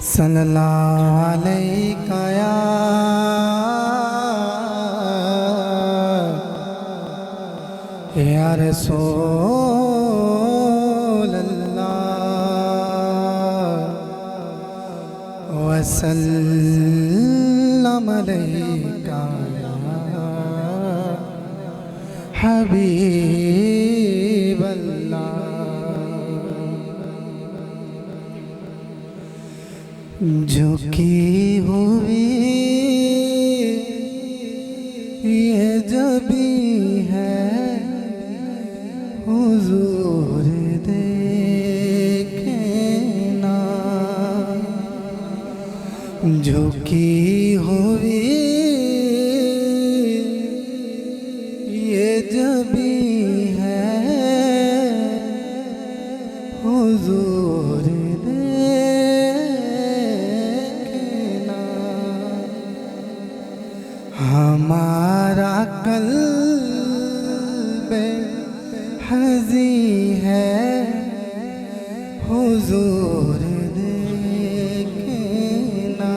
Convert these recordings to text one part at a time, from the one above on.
सल्लल्लाहु अलैका या रसूल अल्लाह वसल्लम अलैका या हबीब अल्लाह। झुकी हुई ये जबी है हुजूर देखना। झुकी हुई ये जबी है हुजूर हमारा कल्बे हज़ी है हुजूर देखना।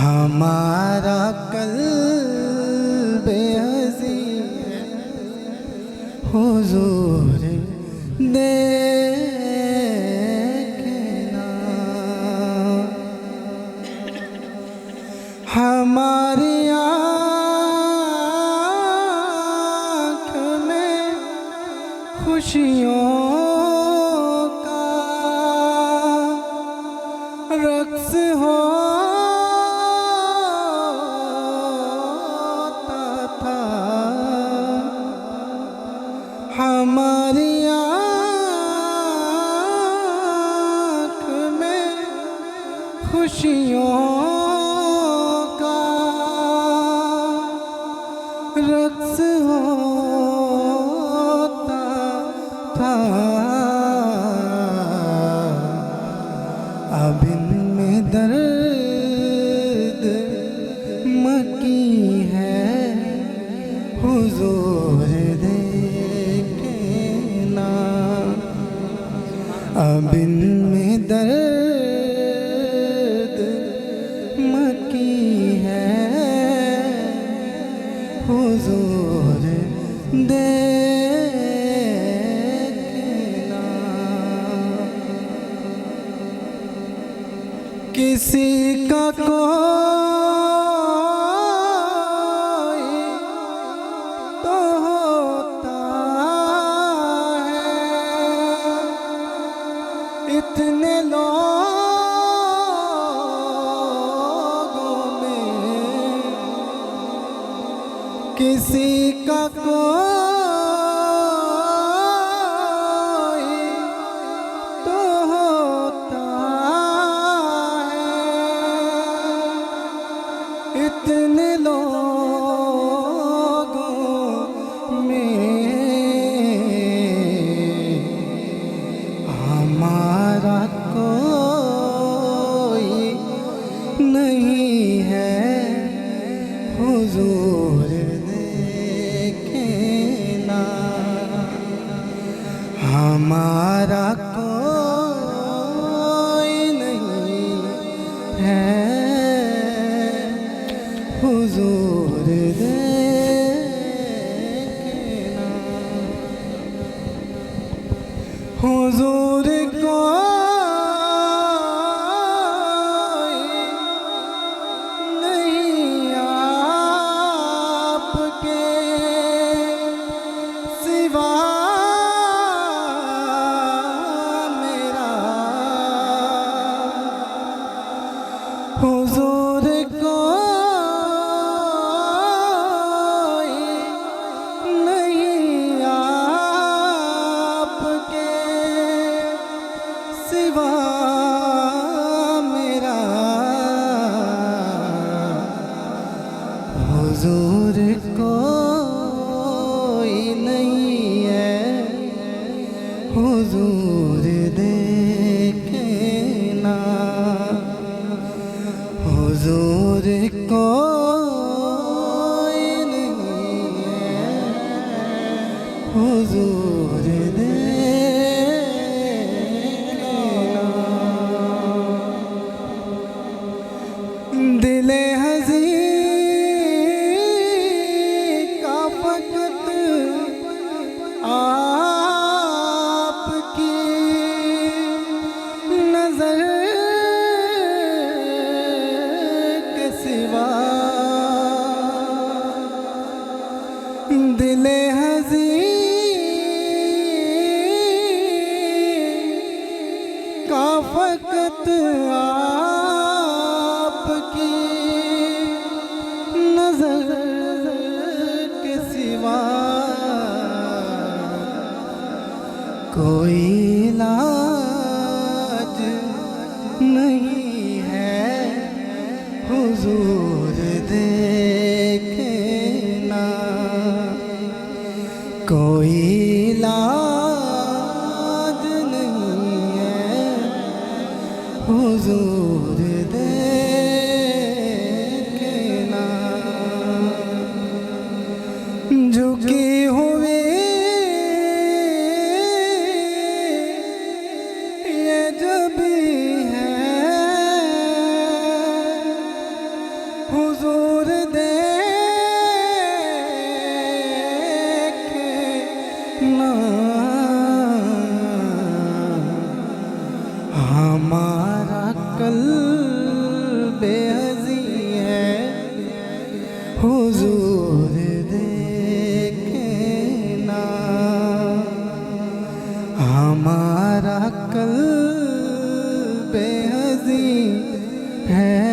हमारा कल्बे हज़ी है हुजूर देखना। हमारी आँख में खुशियों का रक्स होता था। हमारी आँख में खुशियों रक्स होता था। अब इनमें दर्द मकी है हुजूर देखना। अब इनमें दर्द मकी है हुजूर देखना। किसी का कोई तो होता है, इतने लोगों में किसी का कोई तो होता है, इतने लोगों में हमारा कोई नहीं है हुजूर देखना। हमारा कोई नहीं है हुजूर देखना। हुजूर कोई नहीं आपके सिवा मेरा। हुजूर कोई नहीं आपके सिवा मेरा। हुजूर कोई नहीं है हुजूर देखना। हुजूर कोई नहीं है हुजूर देखना। नजर के सिवा दिले हज़ीं का फ़क़त आपकी नजर के सिवा कोई इलाज नहीं है। हुजूर देखना कोई इलाज नहीं है। हुजूर देखना झुकी हुई ये जब है हुजूर देखना हमारा क़ल्ब बेअज़ी है। हुजूर देखना हमारा क़ल्ब बेअज़ी है।